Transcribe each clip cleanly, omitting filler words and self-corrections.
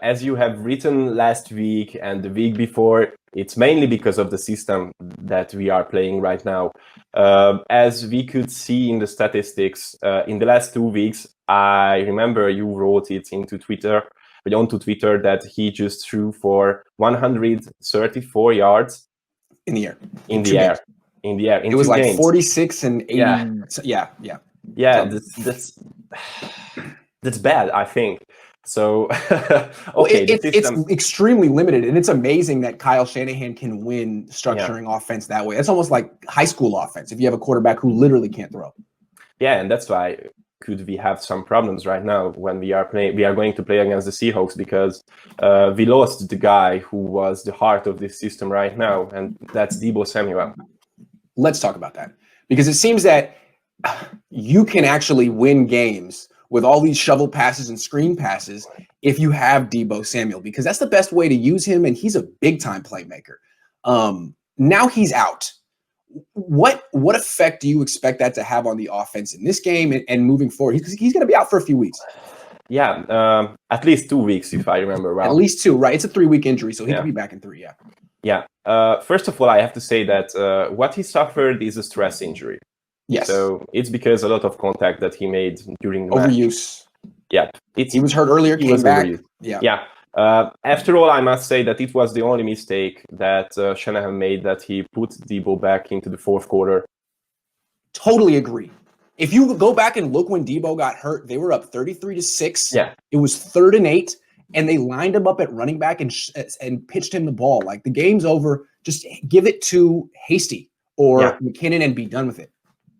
as you have written last week and the week before, it's mainly because of the system that we are playing right now. As we could see in the statistics, in the last 2 weeks, I remember you wrote it onto Twitter that he just threw for 134 yards in the air. In the air. It was like 46 and 80. Yeah. That's bad, I think. So, okay, it's extremely limited, and it's amazing that Kyle Shanahan can win structuring offense that way. It's almost like high school offense if you have a quarterback who literally can't throw. Yeah, and that's why could we have some problems right now when we are going to play against the Seahawks, because we lost the guy who was the heart of this system right now, and that's Deebo Samuel. Let's talk about that, because it seems that you can actually win games with all these shovel passes and screen passes if you have Deebo Samuel, because that's the best way to use him, and he's a big-time playmaker. Now he's out. What effect do you expect that to have on the offense in this game and moving forward? Because he's going to be out for a few weeks. Yeah, at least 2 weeks, if I remember well. At least 2, right? It's a 3-week injury, so he could be back in 3, Yeah. First of all, I have to say that what he suffered is a stress injury. Yes. So it's because a lot of contact that he made during the overuse. Match. Yeah. He was hurt earlier, came back. Overused. Yeah. After all, I must say that it was the only mistake that Shanahan made, that he put Deebo back into the fourth quarter. Totally agree. If you go back and look when Deebo got hurt, they were up 33-6. Yeah. It was 3rd and 8, and they lined him up at running back and pitched him the ball. Like, the game's over. Just give it to Hasty or McKinnon and be done with it.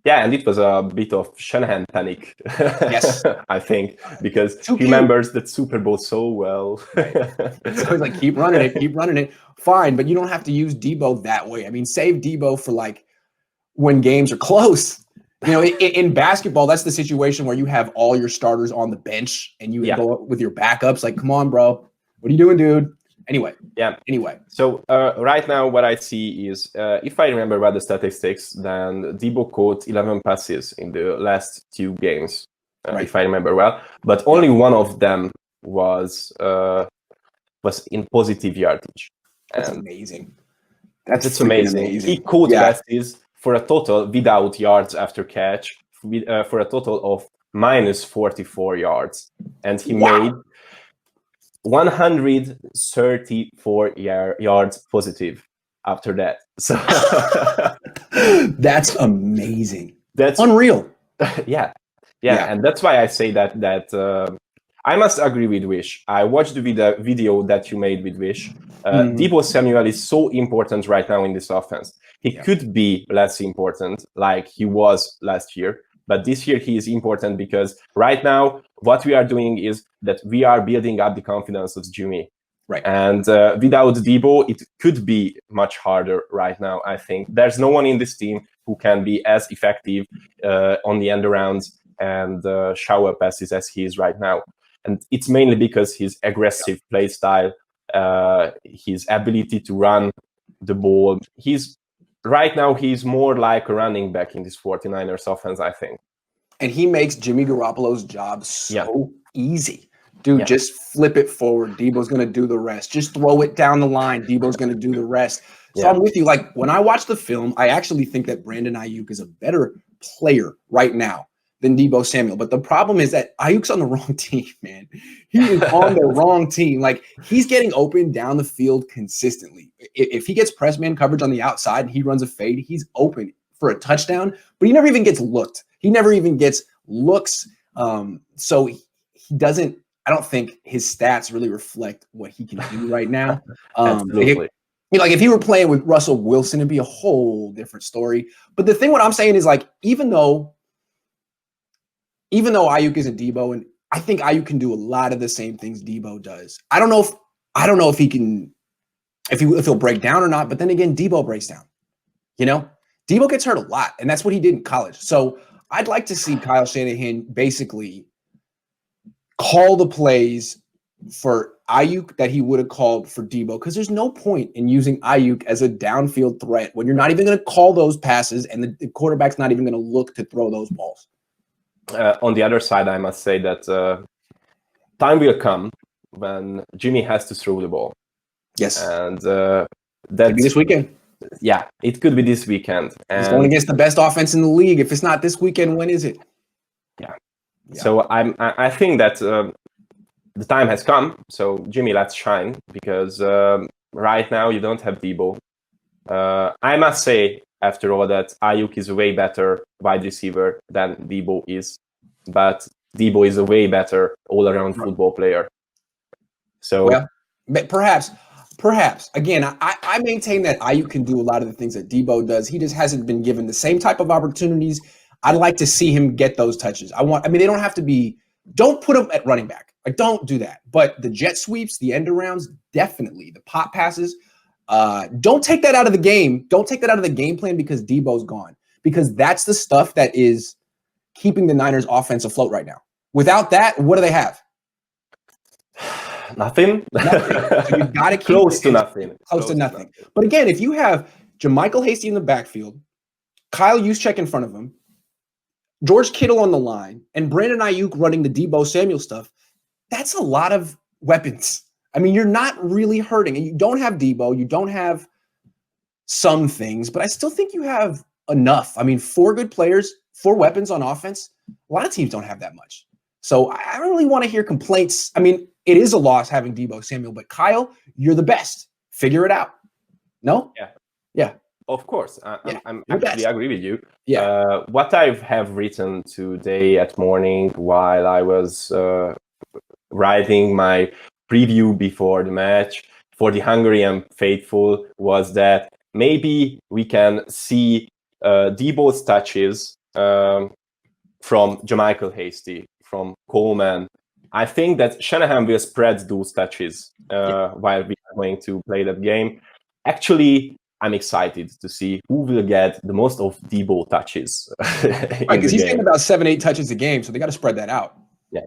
Yeah, and it was a bit of Shanahan panic. Yes. I think, because he remembers that Super Bowl so well. So he's like, keep running it. Fine, but you don't have to use Deebo that way. I mean, save Deebo for like when games are close. You know, in basketball, that's the situation where you have all your starters on the bench and you go with your backups. Like, come on, bro. What are you doing, dude? Anyway. So right now what I see is, if I remember well the statistics, then Deebo caught 11 passes in the last 2 games, if I remember well. But only one of them was in positive yardage. That's amazing. That's amazing. He caught passes for a total, without yards after catch, for a total of minus 44 yards. And he made 134 yards positive after that. So that's amazing. That's unreal. Yeah, and that's why I say that I must agree with Wish. I watched the video that you made with Wish. Deebo Samuel is so important right now in this offense. He could be less important like he was last year, but this year he is important because right now what we are doing is that we are building up the confidence of Jimmy. Right. And without Deebo, it could be much harder right now, I think. There's no one in this team who can be as effective on the end arounds and shower passes as he is right now. And it's mainly because his aggressive play style, his ability to run the ball. Right now, he's more like a running back in this 49ers offense, I think. And he makes Jimmy Garoppolo's job so easy. Dude, just flip it forward. Deebo's going to do the rest. Just throw it down the line. Deebo's going to do the rest. So I'm with you. Like, when I watch the film, I actually think that Brandon Ayuk is a better player right now than Deebo Samuel. But the problem is that Ayuk's on the wrong team, man. He is on the wrong team. Like, he's getting open down the field consistently. If he gets press man coverage on the outside and he runs a fade, he's open for a touchdown, but he never even gets looked. He never even gets looks. So he doesn't, I don't think his stats really reflect what he can do right now. Absolutely. Like, if he were playing with Russell Wilson, it'd be a whole different story. But the thing, what I'm saying is, like, even though Ayuk isn't Deebo, and I think Ayuk can do a lot of the same things Deebo does. I don't know if he can, if he'll break down or not. But then again, Deebo breaks down. You know, Deebo gets hurt a lot, and that's what he did in college. So I'd like to see Kyle Shanahan basically call the plays for Ayuk that he would have called for Deebo, because there's no point in using Ayuk as a downfield threat when you're not even going to call those passes and the quarterback's not even going to look to throw those balls. On the other side, I must say that time will come when Jimmy has to throw the ball. Yes. And could be this weekend. Yeah, it could be this weekend. And he's going against the best offense in the league. If it's not this weekend, when is it? Yeah. So I think that the time has come. So Jimmy, let's shine, because right now you don't have Deebo. I must say, after all, that Ayuk is a way better wide receiver than Deebo is, but Deebo is a way better all-around football player. So, well, perhaps. Again, I maintain that Ayuk can do a lot of the things that Deebo does. He just hasn't been given the same type of opportunities. I'd like to see him get those touches. I mean, they don't have to be. Don't put him at running back. Like, don't do that. But the jet sweeps, the end arounds, definitely. The pop passes. Don't take that out of the game. Don't take that out of the game plan because Deebo's gone. Because that's the stuff that is keeping the Niners offense afloat right now. Without that, what do they have? Nothing. So you've got to keep close to nothing. Close to nothing. But again, if you have JaMychal Hasty in the backfield, Kyle Juszczyk in front of him, George Kittle on the line, and Brandon Ayuk running the Deebo Samuel stuff, that's a lot of weapons. I mean, you're not really hurting. And you don't have Deebo. You don't have some things, but I still think you have enough. I mean, 4 good players, 4 weapons on offense. A lot of teams don't have that much. So I don't really want to hear complaints. I mean, it is a loss having Deebo Samuel, but Kyle, you're the best. Figure it out. No? Yeah. Of course. I'm actually agree with you. Yeah. What I have written today at morning while I was writing my preview before the match for the Hungarian faithful was that maybe we can see Deebo's touches from JaMychal Hasty, from Coleman. I think that Shanahan will spread those touches while we are going to play that game. Actually, I'm excited to see who will get the most of Deebo touches. Right, because he's getting about 7-8 touches a game, so they got to spread that out. Yeah.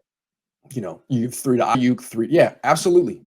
You have 3 to Ayuk, 3. Yeah, absolutely.